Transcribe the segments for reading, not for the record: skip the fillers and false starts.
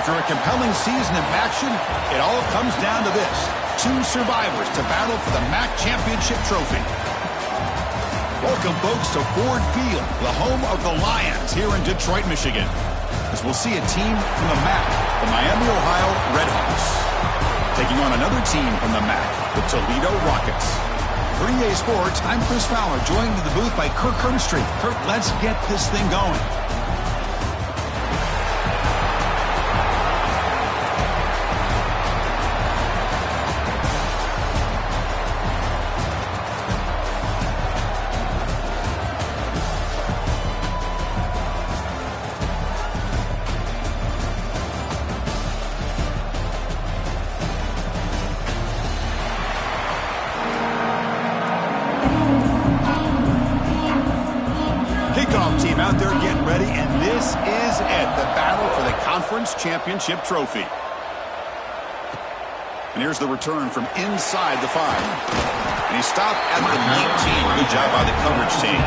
After a compelling season of action, it all comes down to this. 2 survivors to battle for the MAC championship trophy. Welcome, folks, to Ford Field, the home of the Lions here in Detroit, Michigan. As we'll see a team from the MAC, the Miami, Ohio Redhawks, taking on another team from the MAC, the Toledo Rockets. For EA Sports, I'm Chris Fowler, joined in the booth by Kirk Herbstreit. Kirk, let's get this thing going. Team out there getting ready, and this is it, the battle for the conference championship trophy. And here's the return from inside the 5. And he stopped at the 19. Good job by the coverage team.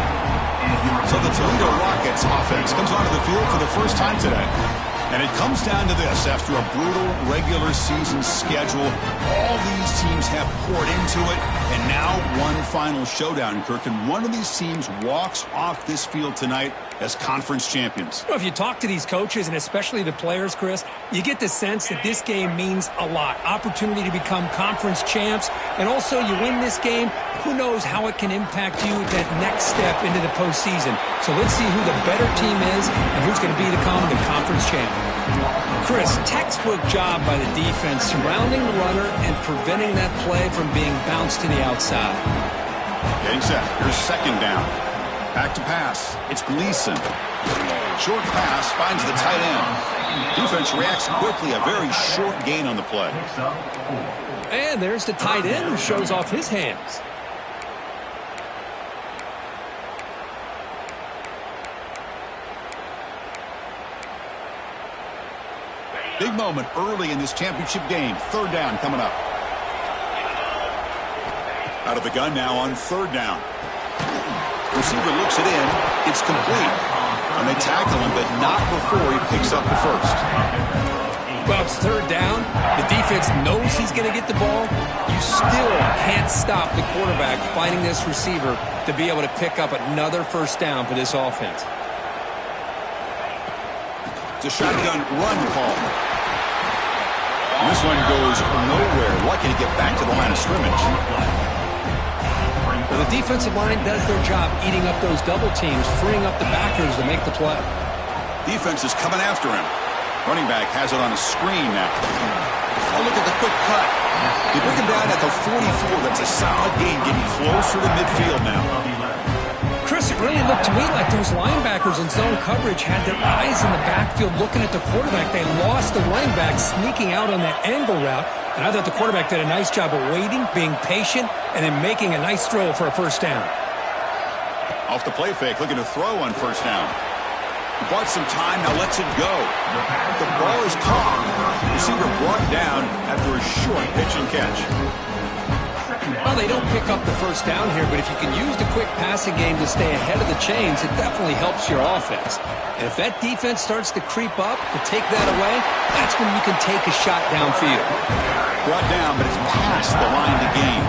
So the Toledo Rockets offense comes onto the field for the first time today. And it comes down to this. After a brutal regular season schedule, all these teams have poured into it, and now one final showdown, Kirk. And one of these teams walks off this field tonight as conference champions. Well, if you talk to these coaches, and especially the players, Chris, you get the sense that this game means a lot. Opportunity to become conference champs, and also you win this game, who knows how it can impact you at that next step into the postseason. So let's see who the better team is and who's going to become the conference champ. Chris, textbook job by the defense surrounding the runner and preventing that play from being bounced to the outside. Getting set. Here's second down. Back to pass. It's Gleason. Short pass finds the tight end. Defense reacts quickly. A very short gain on the play. And there's the tight end who shows off his hands. Big moment early in this championship game. Third down coming up. Out of the gun now on third down. Receiver looks it in. It's complete. And they tackle him, but not before he picks up the first. Well, it's third down. The defense knows he's going to get the ball. You still can't stop the quarterback finding this receiver to be able to pick up another first down for this offense. It's a shotgun run call. And this one goes nowhere. Lucky to get back to the line of scrimmage. Well, the defensive line does their job eating up those double teams, freeing up the backers to make the play. Defense is coming after him. Running back has it on a screen now. Oh, look at the quick cut. They bring him down at the 44. That's a solid gain, getting closer to midfield now. Chris, it really looked to me like those linebackers in zone coverage had their eyes in the backfield looking at the quarterback. They lost the running back sneaking out on that angle route. And I thought the quarterback did a nice job of waiting, being patient, and then making a nice throw for a first down. Off the play fake, looking to throw on first down. He bought some time, now lets it go. The ball is caught. Receiver brought down after a short pitch and catch. Well, they don't pick up the first down here, but if you can use the quick passing game to stay ahead of the chains, it definitely helps your offense. And if that defense starts to creep up to take that away, that's when you can take a shot downfield. Brought down, but it's past the line to gain.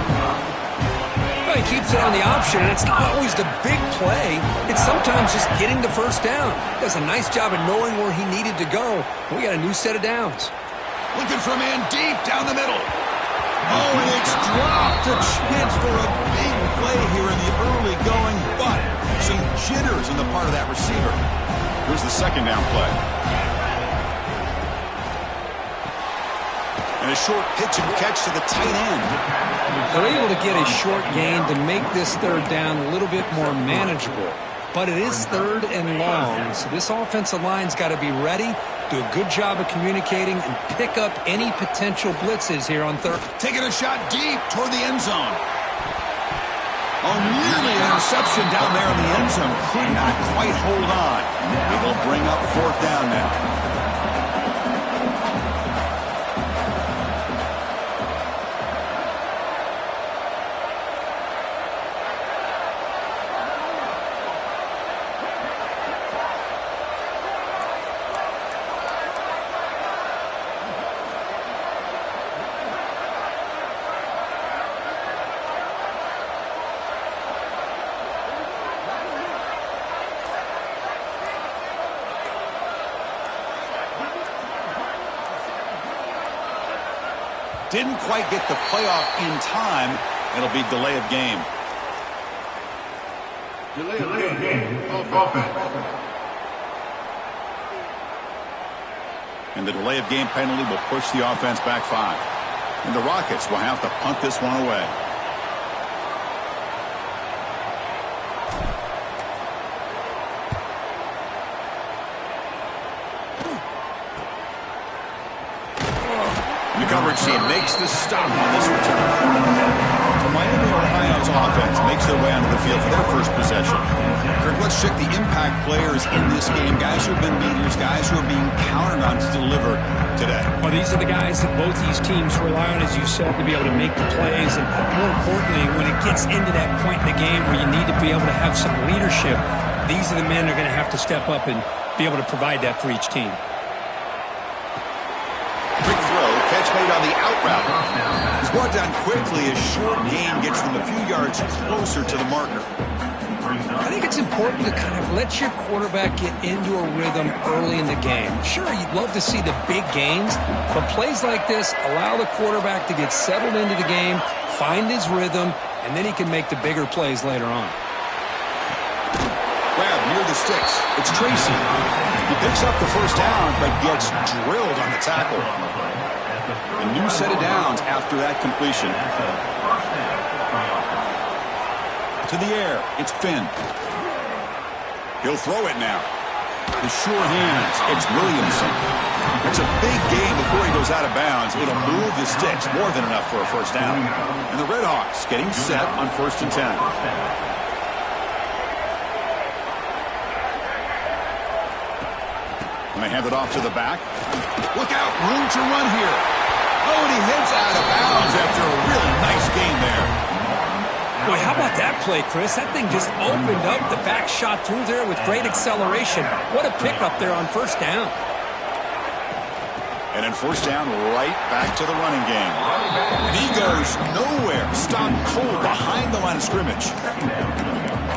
Well, he keeps it on the option, and it's not always the big play. It's sometimes just getting the first down. Does a nice job of knowing where he needed to go. We got a new set of downs. Looking for a man deep down the middle. Oh, and it's dropped. A chance for a big play here in the early going, but some jitters on the part of that receiver. Here's the second down play. And a short pitch and catch to the tight end. They're able to get a short gain to make this third down a little bit more manageable. But it is third and long, so this offensive line's got to be ready, do a good job of communicating, and pick up any potential blitzes here on third. Taking a shot deep toward the end zone. Oh, nearly an interception down there in the end zone. Could not quite hold on. It will bring up fourth down now. Didn't quite get the playoff in time. It'll be delay of game. Delay of game. Offense. And the delay of game penalty will push the offense back 5. And the Rockets will have to punt this one away. The coverage team makes the stop on this return. The Miami, Ohio's offense makes their way onto the field for their first possession. Kirk, let's check the impact players in this game. Guys who have been leaders, guys who are being counted on to deliver today. Well, these are the guys that both these teams rely on, as you said, to be able to make the plays. And more importantly, when it gets into that point in the game where you need to be able to have some leadership, these are the men that are going to have to step up and be able to provide that for each team. Quick throw, catch made on the out route. He's brought down quickly. A short gain gets them a few yards closer to the marker. I think it's important to kind of let your quarterback get into a rhythm early in the game. Sure, you'd love to see the big gains, but plays like this allow the quarterback to get settled into the game, find his rhythm, and then he can make the bigger plays later on. Grab near the sticks. It's Tracy. He picks up the first down, but gets drilled on the tackle. A new set of downs after that completion. To the air, it's Finn. He'll throw it now. The sure hands, it's Williamson. It's a big gain before he goes out of bounds. It'll move the sticks, more than enough for a first down. And the Redhawks getting set on 1st and 10. And they hand it off to the back. Look out, room to run here. Oh, and he heads out of bounds after a really nice gain there. Boy, how about that play, Chris? That thing just opened up. The back shot through there with great acceleration. What a pickup there on 1st down. And then 1st down, right back to the running game. And he goes nowhere. Stopped cold behind the line of scrimmage.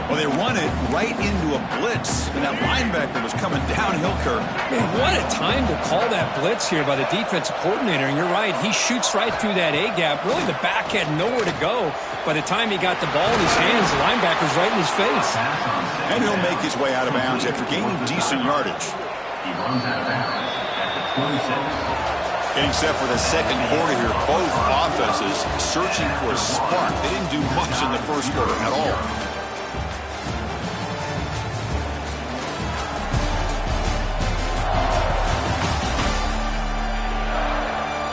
Well, they run it right into a blitz, and that linebacker was coming downhill, Kirk. Man, what a time to call that blitz here by the defensive coordinator. And you're right, he shoots right through that A-gap. Really, the back had nowhere to go. By the time he got the ball in his hands, the linebacker's right in his face. And he'll make his way out of bounds after gaining decent yardage. He runs out of bounds at the 27. Getting set for the second quarter here. Both offenses searching for a spark. They didn't do much in the first quarter at all.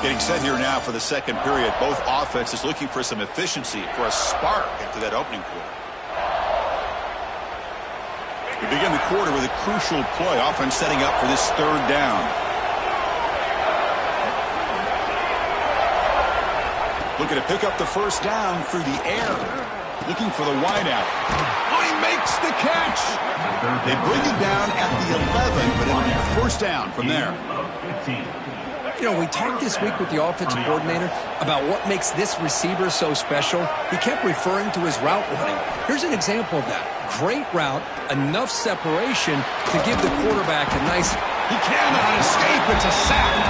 Getting set here now for the second period. Both offenses looking for some efficiency, for a spark into that opening quarter. We begin the quarter with a crucial play. Offense setting up for this 3rd down. Looking to pick up the first down through the air. Looking for the wideout. Oh, he makes the catch. They bring it down at the 11, but it'll be 1st down from there. You know, we talked this week with the offensive coordinator about what makes this receiver so special. He kept referring to his route running. Here's an example of that. Great route, enough separation to give the quarterback a nice... He cannot escape. It's a sack.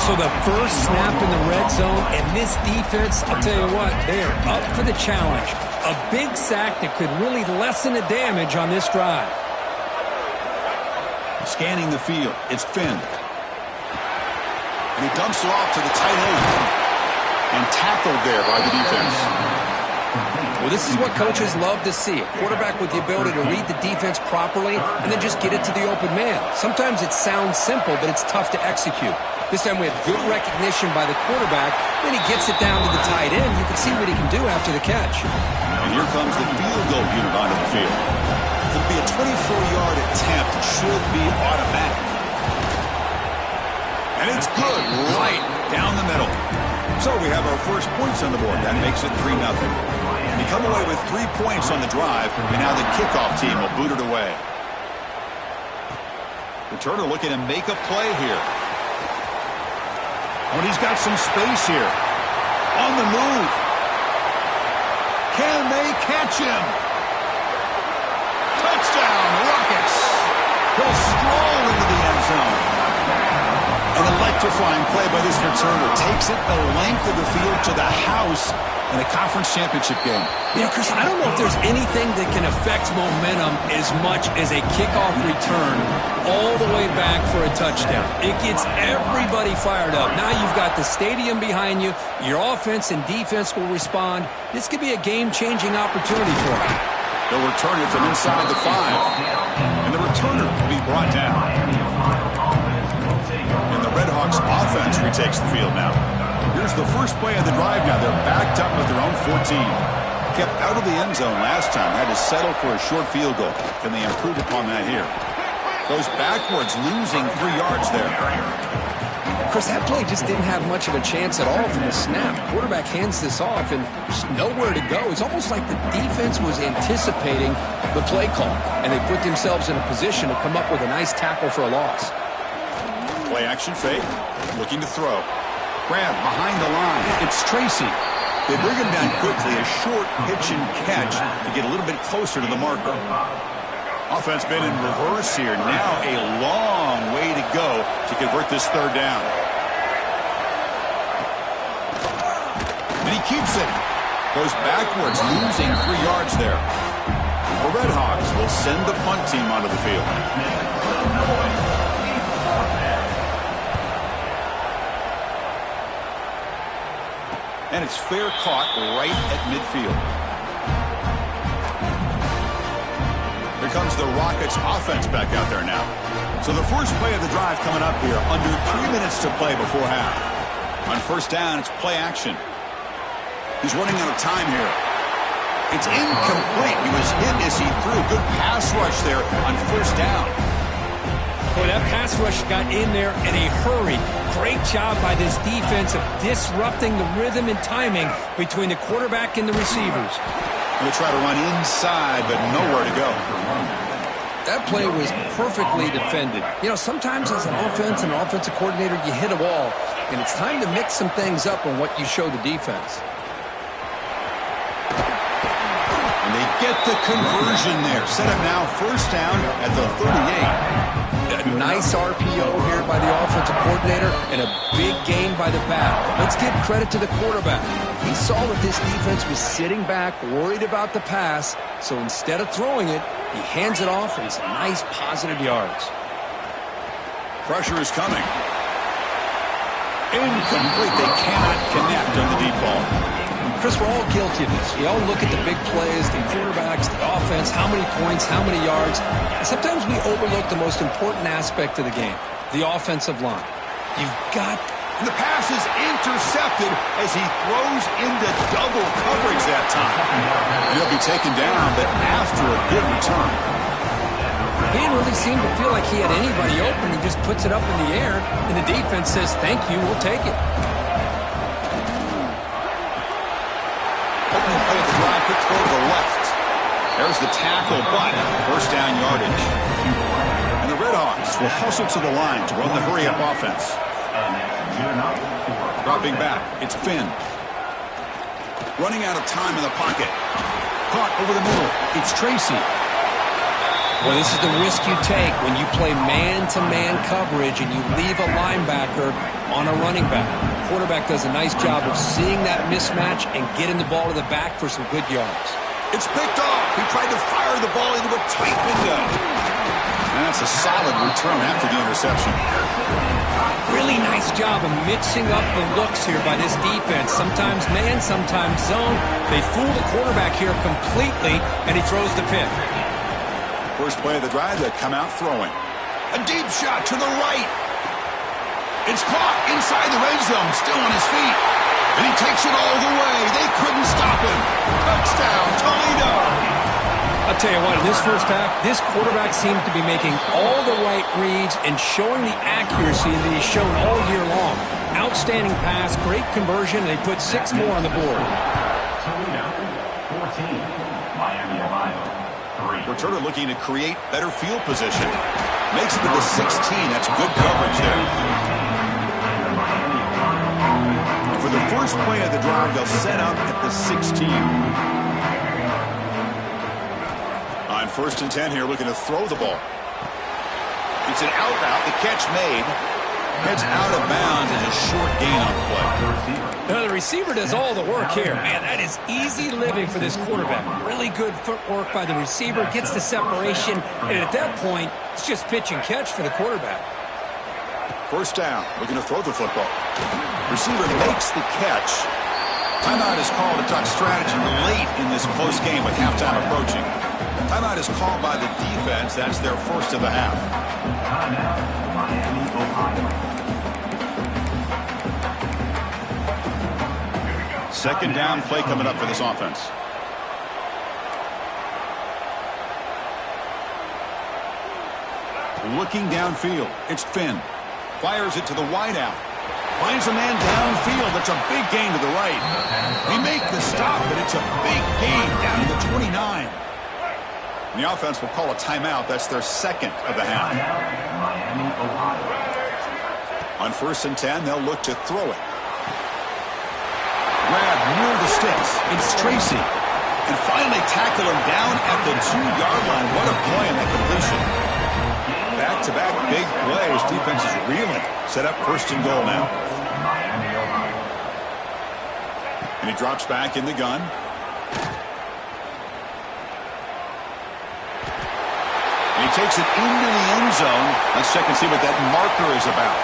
So the first snap in the red zone, and this defense, I'll tell you what, they are up for the challenge. A big sack that could really lessen the damage on this drive. Scanning the field, it's Finn. And he dumps it off to the tight end. And tackled there by the defense. Well, this is what coaches love to see. A quarterback with the ability to read the defense properly and then just get it to the open man. Sometimes it sounds simple, but it's tough to execute. This time we have good recognition by the quarterback. Then he gets it down to the tight end. You can see what he can do after the catch. And here comes the field goal unit onto the field. It'll be a 24-yard attempt. It should be automatic. And it's good right down the middle. So we have our first points on the board. That makes it 3-0. They come away with 3 points on the drive, and now the kickoff team will boot it away. Returner looking to make a play here. Oh, and he's got some space here. On the move. Can they catch him? Touchdown, Rockets. He'll stroll into the end zone. An electrifying play by this returner. Takes it the length of the field to the house in a conference championship game. Yeah, Chris, I don't know if there's anything that can affect momentum as much as a kickoff return all the way back for a touchdown. It gets everybody fired up. Now you've got the stadium behind you. Your offense and defense will respond. This could be a game-changing opportunity for them. They'll return it from inside the 5. And the returner will be brought down. And the Redhawks offense retakes the field now. Here's the first play of the drive now. They're backed up with their own 14. Kept out of the end zone last time. Had to settle for a short field goal. Can they improve upon that here? Goes backwards, losing 3 yards there. Chris, that play just didn't have much of a chance at all from the snap. Quarterback hands this off, and there's nowhere to go. It's almost like the defense was anticipating the play call, and they put themselves in a position to come up with a nice tackle for a loss. Play action fake. Looking to throw. Grab behind the line. It's Tracy. They bring him down quickly. A short pitch and catch to get a little bit closer to the marker. Offense been in reverse here. Now a long way to go to convert this third down. And he keeps it. Goes backwards, losing 3 yards there. The Redhawks will send the punt team onto the field. And it's fair caught right at midfield. Here comes the Rockets offense back out there now. So the first play of the drive coming up here. Under 3 minutes to play before half. On first down, it's play action. He's running out of time here. It's incomplete. He was hit as he threw. Good pass rush there on first down. Boy, that pass rush got in there in a hurry. Great job by this defense of disrupting the rhythm and timing between the quarterback and the receivers. He'll try to run inside, but nowhere to go. That play was perfectly defended. You know, sometimes as an offense and an offensive coordinator, you hit a wall, and it's time to mix some things up on what you show the defense. And they get the conversion there. Set up now first down at the 38. A nice RPO here by the offensive coordinator and a big gain by the back. Let's give credit to the quarterback. He saw that this defense was sitting back, worried about the pass, so instead of throwing it, he hands it off and some nice positive yards. Pressure is coming. Incomplete. They cannot connect on the deep ball. Chris, we're all guilty of this. We all look at the big plays, the quarterbacks, the offense, how many points, how many yards. Sometimes we overlook the most important aspect of the game, the offensive line. You've got... And the pass is intercepted as he throws into double coverage that time. He'll be taken down, but after a good return. He didn't really seem to feel like he had anybody open. He just puts it up in the air, and the defense says, thank you, we'll take it. Opening play of the drive, quick throw to the left. There's the tackle, but first down yardage. And the Redhawks will hustle to the line to run the hurry-up offense. Dropping back, it's Finn. Running out of time in the pocket. Caught over the middle, it's Tracy. Well, this is the risk you take when you play man-to-man coverage and you leave a linebacker on a running back. The quarterback does a nice job of seeing that mismatch and getting the ball to the back for some good yards. It's picked off. He tried to fire the ball into a tight window. And that's a solid return after the interception. Really nice job of mixing up the looks here by this defense. Sometimes man, sometimes zone. They fool the quarterback here completely, and he throws the pick. First play of the drive, they come out throwing. A deep shot to the right. It's caught inside the red zone, still on his feet. And he takes it all the way. They couldn't stop him. Touchdown, Toledo. I'll tell you what, in this first half, this quarterback seems to be making all the right reads and showing the accuracy that he's shown all year long. Outstanding pass, great conversion, and they put 6 more on the board. Toledo, 14. Miami, Ohio, 3. Returner looking to create better field position. Makes it to the 16. That's good coverage there. For the first play of the drive, they'll set up at the 16. On first and 10 here, looking to throw the ball. It's an out route, the catch made. Heads out of bounds as a short gain on the play. The receiver does all the work here. Man, that is easy living for this quarterback. Really good footwork by the receiver, gets the separation, and at that point, it's just pitch and catch for the quarterback. First down, looking to throw the football. Receiver makes the catch. Timeout is called to talk strategy late in this close game with halftime approaching. Timeout is called by the defense. That's their first of the half. Timeout, Miami, Ohio. Second down play coming up for this offense. Looking downfield. It's Finn. Fires it to the wideout. Finds a man downfield. That's a big gain to the right. They make the stop, but it's a big gain down to the 29. And the offense will call a timeout. That's their second of the half. Miami, Ohio. On 1st and 10, they'll look to throw it. Grab near the sticks. It's Tracy. And finally tackle him down at the 2-yard line. What a play in that completion. Back-to-back big plays. Defense is reeling. Set up 1st and goal now. And he drops back in the gun. And he takes it into the end zone. Let's check and see what that marker is about.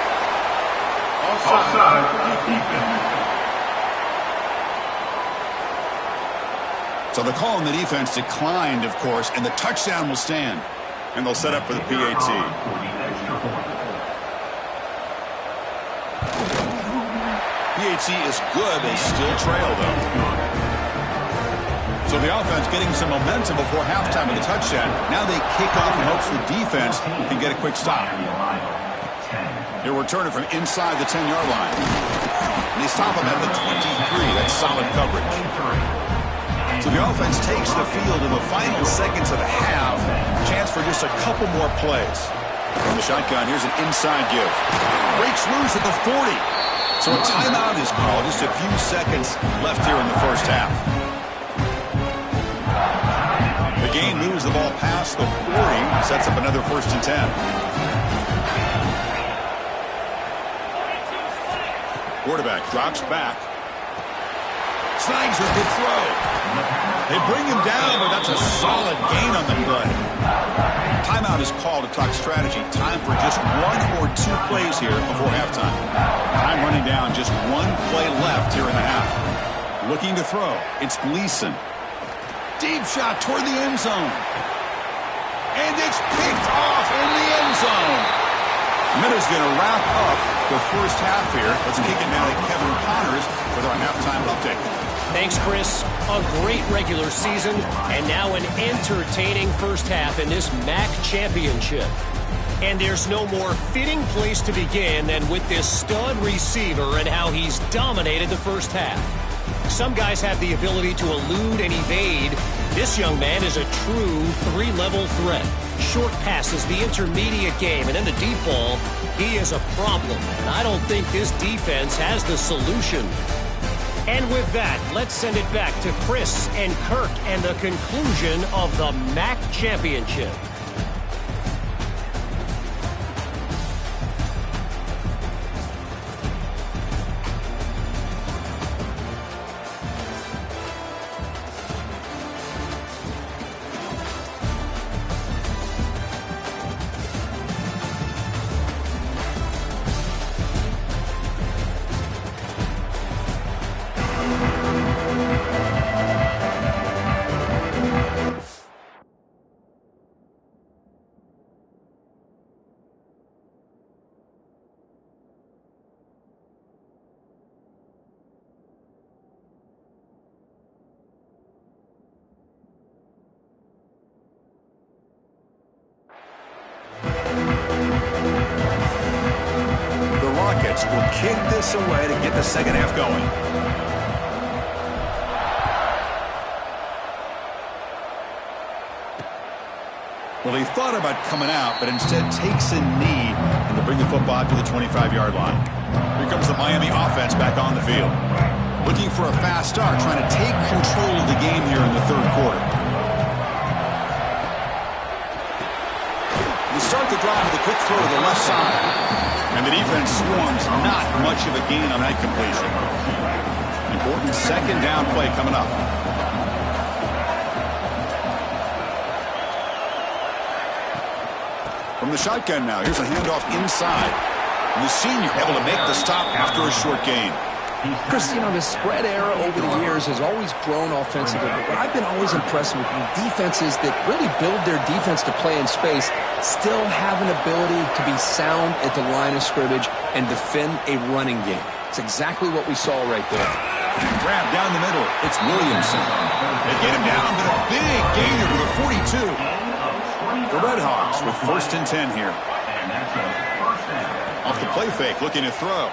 Offside, defense. So the call on the defense declined, of course, and the touchdown will stand. And they'll set up for the PAT. PAT is good. They still trail, though. So the offense getting some momentum before halftime with a touchdown. Now they kick off in hopes the defense can get a quick stop. They'll return it from inside the 10-yard line. And they stop him at the 23. That's solid coverage. So the offense takes the field in the final seconds of the half. Chance for just a couple more plays. From the shotgun, here's an inside give. Breaks loose at the 40. So a timeout is called. Just a few seconds left here in the first half. The game moves the ball past the 40. Sets up another 1st and 10. Quarterback drops back. Snags a good throw. They bring him down, but that's a solid gain on the play. Timeout is called to talk strategy. Time for just 1 or 2 plays here before halftime. Time running down, just 1 play left here in the half. Looking to throw. It's Gleason. Deep shot toward the end zone. And it's picked off in the end zone. Minutes going to wrap up the first half here. Let's kick it now to Kevin Connors with our halftime update. Thanks, Chris. A great regular season, and now an entertaining first half in this MAC championship. And there's no more fitting place to begin than with this stud receiver and how he's dominated the first half. Some guys have the ability to elude and evade. This young man is a true 3-level threat. Short passes, the intermediate game, and in the deep ball, he is a problem. And I don't think this defense has the solution. And with that, let's send it back to Chris and Kirk and the conclusion of the MAC championship. Will kick this away to get the second half going. Well, he thought about coming out, but instead takes a knee and to bring the football to the 25-yard line. Here comes the Miami offense back on the field. Looking for a fast start, trying to take control of the game here in the third quarter. The start the drive with a quick throw to the left side. And the defense swarms not much of a gain on that completion. Important second down play coming up. From the shotgun now, here's a handoff inside. And the senior able to make the stop after a short gain. Chris, you know, the spread era over the years has always grown offensively, but what I've been always impressed with defenses that really build their defense to play in space still have an ability to be sound at the line of scrimmage and defend a running game. It's exactly what we saw right there. Grab down the middle. It's Williamson. They get him down, but a big gainer to the 42. The Red Hawks with 1st and 10 here. Off the play fake, looking to throw.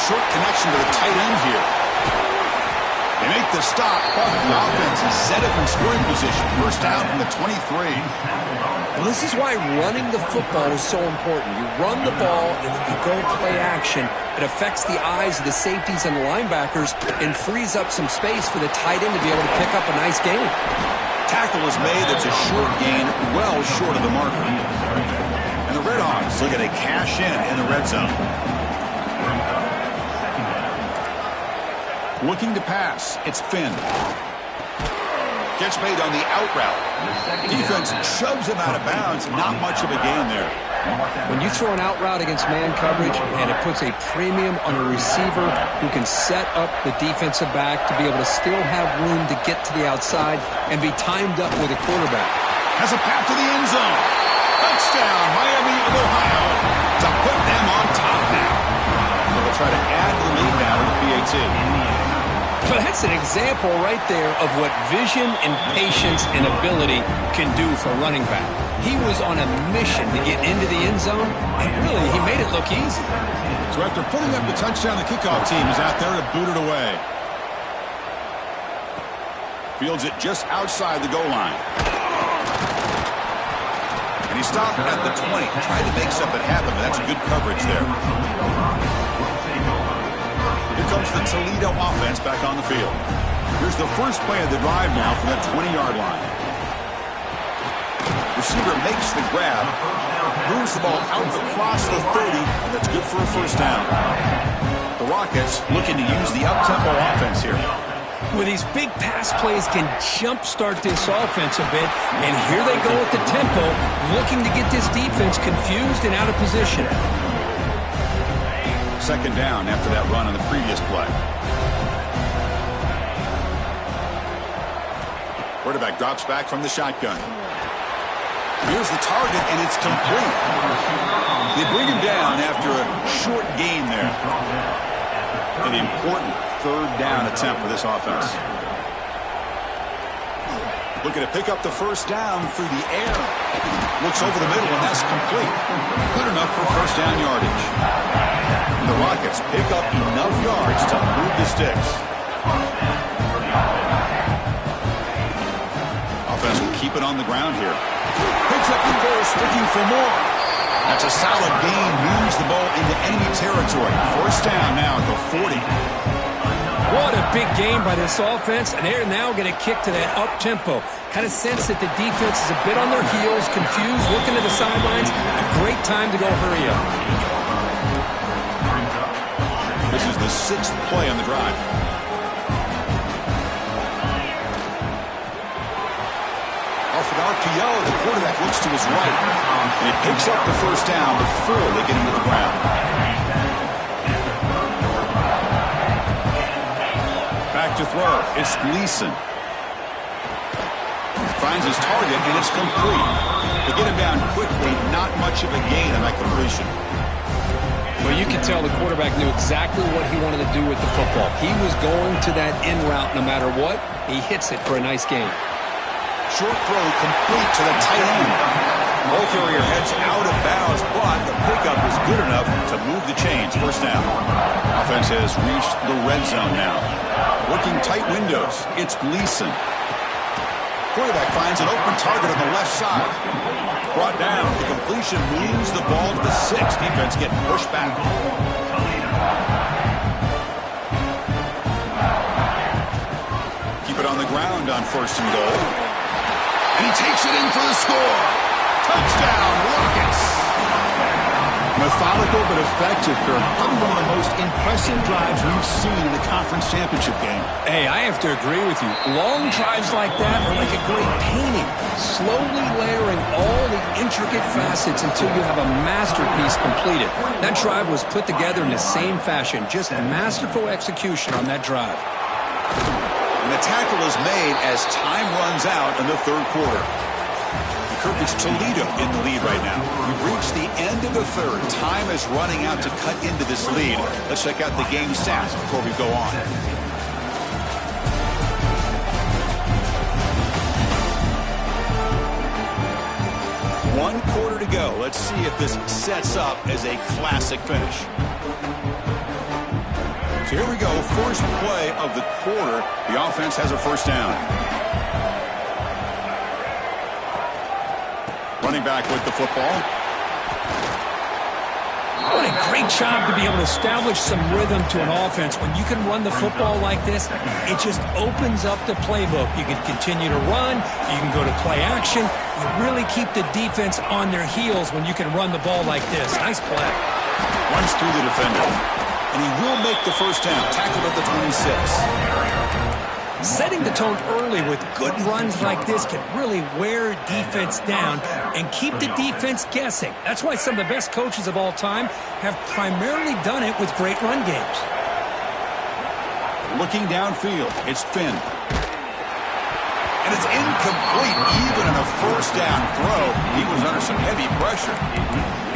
Short connection to the tight end here. They make the stop, but the offense is set up in scoring position. First down from the 23. Well, this is why running the football is so important. You run the ball, and if you go play action, it affects the eyes of the safeties and the linebackers and frees up some space for the tight end to be able to pick up a nice gain. Tackle is made. That's a short gain, well short of the marker. And the Red Hawks looking to cash in the red zone. Looking to pass. It's Finn. Catch made on the out route. Defense shoves him out of bounds. Not much of a gain there. When you throw an out route against man coverage, and it puts a premium on a receiver who can set up the defensive back to be able to still have room to get to the outside and be timed up with a quarterback. Has a path to the end zone. Touchdown, Miami of Ohio, to put them on top now. They'll try to add the lead now with PAT. But that's an example right there of what vision and patience and ability can do for a running back. He was on a mission to get into the end zone, and really, he made it look easy. So after putting up the touchdown, the kickoff team is out there to boot it away. Fields it just outside the goal line. And he stopped at the 20, trying to make something happen, but that's good coverage there. Here comes the Toledo offense back on the field. Here's the first play of the drive now from that 20-yard line. Receiver makes the grab, moves the ball out across the 30, and that's good for a first down. The Rockets looking to use the up-tempo offense here. Well, these big pass plays can jumpstart this offense a bit, and here they go with the tempo, looking to get this defense confused and out of position. Second down after that run on the previous play. Quarterback drops back from the shotgun. Here's the target, and it's complete. They bring him down after a short gain there. An important third down attempt for this offense. Looking to pick up the first down through the air. Looks over the middle, and that's complete. Good enough for first down yardage. And the Rockets pick up enough yards to move the sticks. Offense will keep it on the ground here. Picks up the goal, sticking for more. That's a solid gain. Moves the ball into enemy territory. First down now at the 40. What a big game by this offense, and they're now going to kick to that up-tempo. Kind of sense that the defense is a bit on their heels, confused, looking to the sidelines. A great time to go hurry up. This is the 6th play on the drive. Off an RPO, the quarterback looks to his right. And it picks up the first down before they get into the ground. Back to throw. It's Gleason. Finds his target, and it's complete. They get him down quickly. Not much of a gain on that completion. Well, you can tell the quarterback knew exactly what he wanted to do with the football. He was going to that in route no matter what. He hits it for a nice gain. Short throw complete to the tight end. Ball carrier heads out of bounds, but the pickup is good enough to move the chains. First down. Offense has reached the red zone now. Working tight windows. It's Gleason. Quarterback finds an open target on the left side. Brought down. The completion moves the ball to the 6. Defense getting pushed back. Keep it on the ground on first and goal. And he takes it in for the score. Touchdown, Rockets! Methodical but effective, Kirk. Probably one of the most impressive drives we've seen in the conference championship game. Hey, I have to agree with you. Long drives like that are like a great painting, slowly layering all the intricate facets until you have a masterpiece completed. That drive was put together in the same fashion, just masterful execution on that drive. And the tackle is made as time runs out in the third quarter. Kirk, it's Toledo in the lead right now. We've reached the end of the third. Time is running out to cut into this lead. Let's check out the game stats before we go on. One quarter to go. Let's see if this sets up as a classic finish. So here we go. First play of the quarter. The offense has a first down. Running back with the football. What a great job to be able to establish some rhythm to an offense. When you can run the football like this, it just opens up the playbook. You can continue to run. You can go to play action. You really keep the defense on their heels when you can run the ball like this. Nice play. Runs through the defender. And he will make the first down. Tackled at the 26. Setting the tone early with good runs like this can really wear defense down and keep the defense guessing. That's why some of the best coaches of all time have primarily done it with great run games. Looking downfield, it's Finn. And it's incomplete, even on a first down throw. He was under some heavy pressure.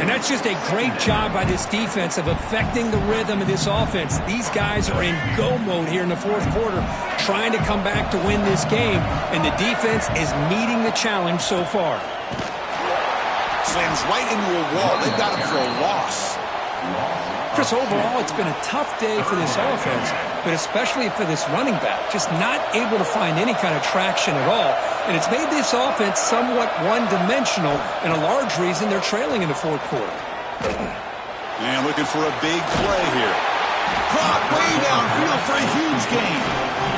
And that's just a great job by this defense of affecting the rhythm of this offense. These guys are in go mode here in the fourth quarter, trying to come back to win this game, and the defense is meeting the challenge so far. Slams right into a wall. They got him for a loss. Chris, overall, it's been a tough day for this offense, but especially for this running back, just not able to find any kind of traction at all. And it's made this offense somewhat one-dimensional, and a large reason they're trailing in the fourth quarter. And looking for a big play here. Caught way downfield for a huge gain.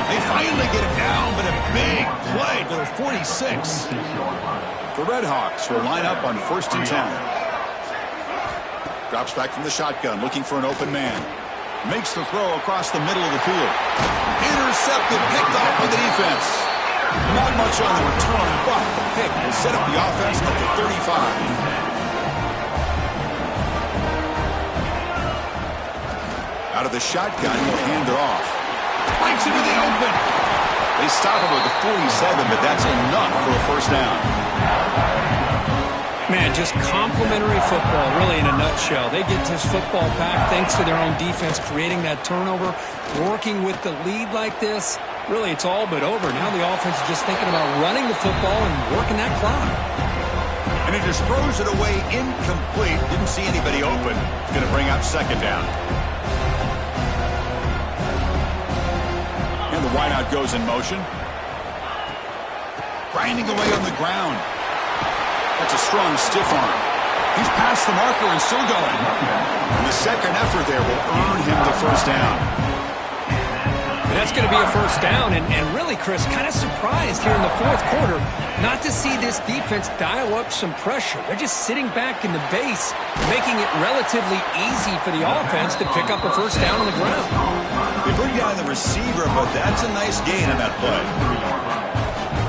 They finally get him down, but a big play to the 46. The Redhawks will line up on 1st and 10. Drops back from the shotgun, looking for an open man. Makes the throw across the middle of the field. Intercepted, picked off by the defense. Not much on the return, but the pick will set up the offense at the 35. Out of the shotgun, he'll hand it off. Breaks into the open. They stop him at the 47, but that's enough for a first down. Man, just complimentary football, really in a nutshell. They get this football back thanks to their own defense, creating that turnover, working with the lead like this. Really, it's all but over. Now the offense is just thinking about running the football and working that clock. And he just throws it away incomplete. Didn't see anybody open. Going to bring up second down. And the wideout goes in motion. Grinding away on the ground. That's a strong stiff arm. He's past the marker and still going. And the second effort there will earn him the first down. And that's going to be a first down. And really, Chris, kind of surprised here in the fourth quarter not to see this defense dial up some pressure. They're just sitting back in the base, making it relatively easy for the offense to pick up a first down on the ground. They bring down the receiver, but that's a nice gain on that play.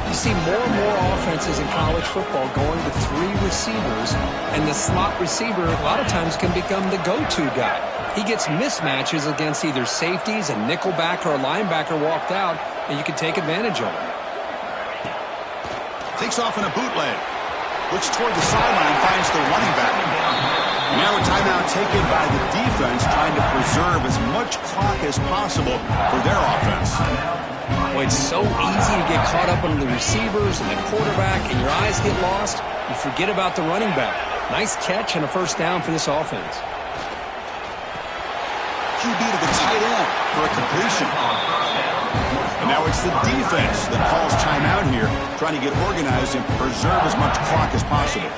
You see more and more offenses in college football going to 3 receivers, and the slot receiver a lot of times can become the go-to guy. He gets mismatches against either safeties, a nickelback, or a linebacker walked out, and you can take advantage of it. Takes off in a bootleg. Looks toward the sideline, finds the running back. And now a timeout taken by the defense, trying to preserve as much clock as possible for their offense. Well, it's so easy to get caught up on the receivers and the quarterback, and your eyes get lost. You forget about the running back. Nice catch and a first down for this offense. QB to the tight end for a completion. And now it's the defense that calls timeout here, trying to get organized and preserve as much clock as possible.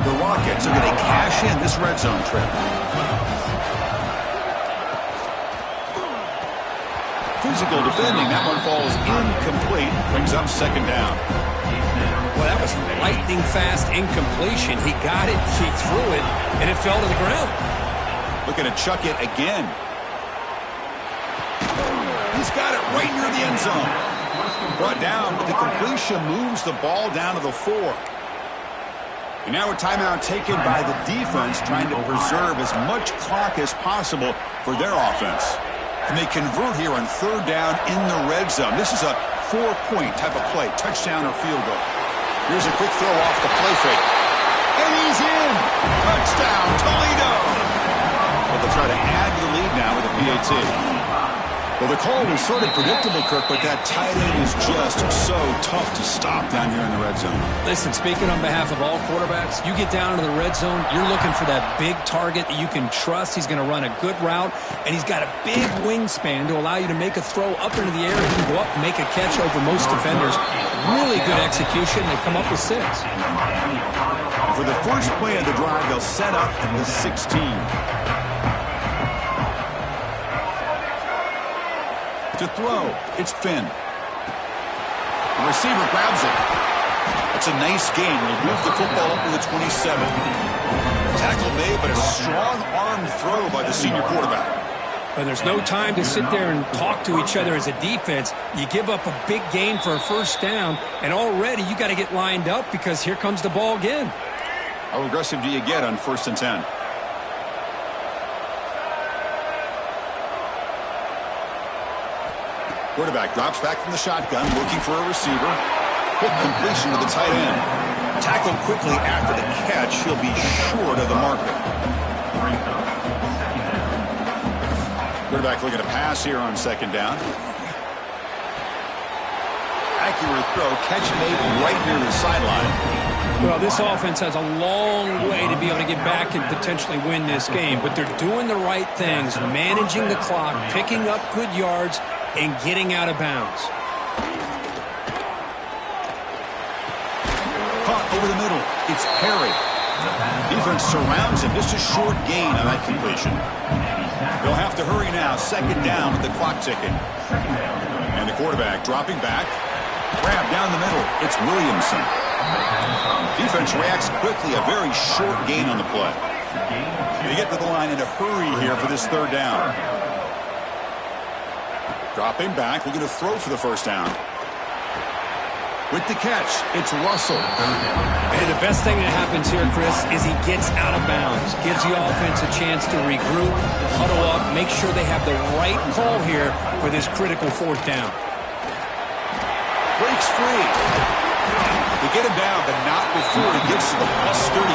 The Rockets are going to cash in this red zone trip. Physical defending. That one falls incomplete. Brings up second down. Well, that was lightning fast incompletion. He got it, he threw it, and it fell to the ground. Looking to chuck it again. He's got it right near the end zone. Brought down, but the completion moves the ball down to the 4. And now a timeout taken by the defense, trying to preserve as much clock as possible for their offense. And they convert here on 3rd down in the red zone. This is a 4-point type of play, touchdown or field goal. Here's a quick throw off the play fake. And he's in! Touchdown, Toledo! But they'll try to add to the lead now with a PAT. Well, the call was sort of predictable, Kirk, but that tight end is just so tough to stop down here in the red zone. Listen, speaking on behalf of all quarterbacks, you get down into the red zone, you're looking for that big target that you can trust. He's going to run a good route, and he's got a big wingspan to allow you to make a throw up into the air. He can go up and make a catch over most defenders. Really good execution. They come up with 6. For the first play of the drive, they'll set up at the 16. To throw, it's Finn. The receiver grabs it. That's a nice gain. He'll move the football up to the 27. Tackle made, but a strong arm throw by the senior quarterback. But there's no time to sit there and talk to each other as a defense. You give up a big gain for a first down, and already you got to get lined up because here comes the ball again. How aggressive do you get on 1st and 10? Quarterback drops back from the shotgun, looking for a receiver. Quick completion to the tight end. Tackled quickly after the catch. He'll be short of the marker. Quarterback looking to pass here on 2nd down. Accurate throw. Catch made right near the sideline. Well, this offense has a long way to be able to get back and potentially win this game, but they're doing the right things, managing the clock, picking up good yards, and getting out of bounds. Caught over the middle. It's Perry. Defense surrounds him. Just a short gain on that completion. They'll have to hurry now. 2nd down with the clock ticking. And the quarterback dropping back. Grab down the middle. It's Williamson. Defense reacts quickly. A very short gain on the play. They get to the line in a hurry here for this 3rd down. Dropping back, looking to throw for the 1st down. With the catch, it's Russell. And the best thing that happens here, Chris, is he gets out of bounds. Gives the offense a chance to regroup, huddle up, make sure they have the right call here for this critical 4th down. Breaks free. They get him down, but not before he gets to the plus 38.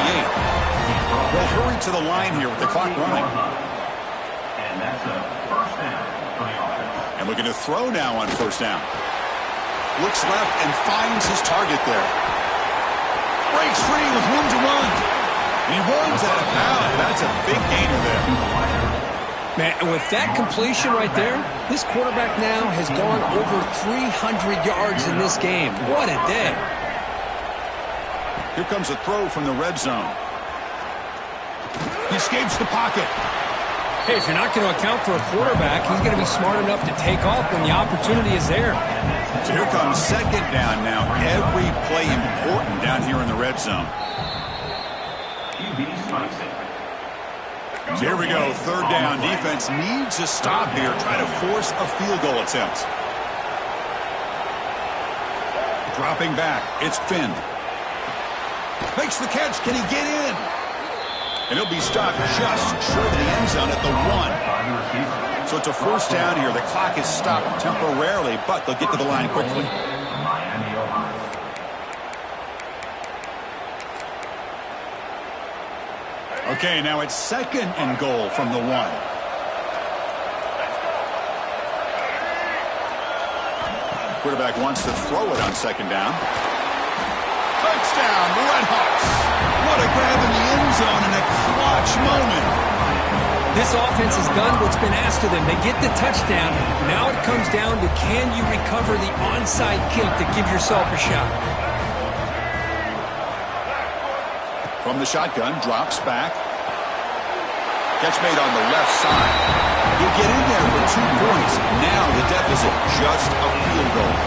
They'll hurry to the line here with the clock running. And that's a 1st down for the offense. And looking to throw now on 1st down. Looks left and finds his target there. Breaks free with room to run. And he runs out of bounds. That's a big gainer there. Man, and with that completion right there, this quarterback now has gone over 300 yards in this game. What a day. Here comes a throw from the red zone. He escapes the pocket. Hey, if you're not going to account for a quarterback, he's going to be smart enough to take off when the opportunity is there. So here comes 2nd down now. Every play important down here in the red zone. So here we go, 3rd down. Defense needs a stop here. Try to force a field goal attempt. Dropping back, it's Finn. Makes the catch. Can he get in? And he'll be stopped just short of the end zone at the 1. So it's a 1st down here. The clock is stopped temporarily, but they'll get to the line quickly. Okay, now it's 2nd and goal from the 1. Quarterback wants to throw it on 2nd down. Touchdown, Redhawks. What a grab in the end zone in a clutch moment. This offense has done what's been asked of them. They get the touchdown. Now it comes down to, can you recover the onside kick to give yourself a shot? From the shotgun, drops back. Catch made on the left side. He'll get in there for 2 points. Now the deficit just a field goal.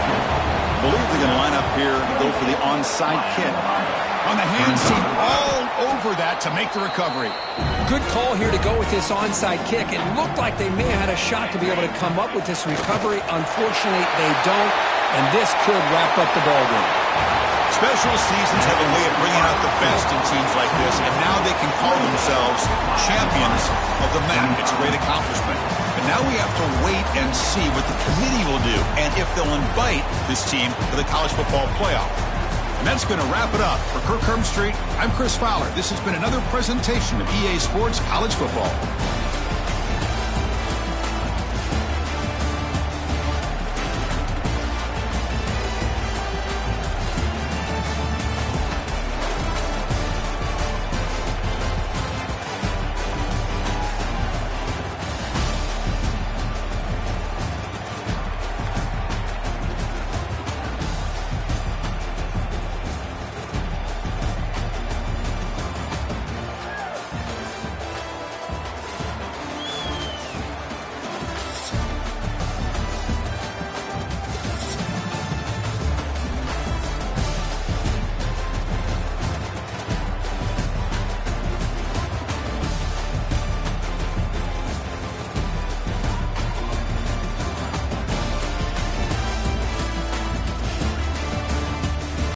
believe they're going to line up here and go for the onside kick. On the hands team, all over that to make the recovery. Good call here to go with this onside kick. It looked like they may have had a shot to be able to come up with this recovery. Unfortunately, they don't, and this could wrap up the ballgame. Special seasons have a way of bringing out the best in teams like this, and now they can call themselves champions of the MAC. It's a great accomplishment. But now we have to wait and see what the committee will do, and if they'll invite this team to the college football playoff. And that's going to wrap it up. For Kirk Street, I'm Chris Fowler. This has been another presentation of EA Sports College Football.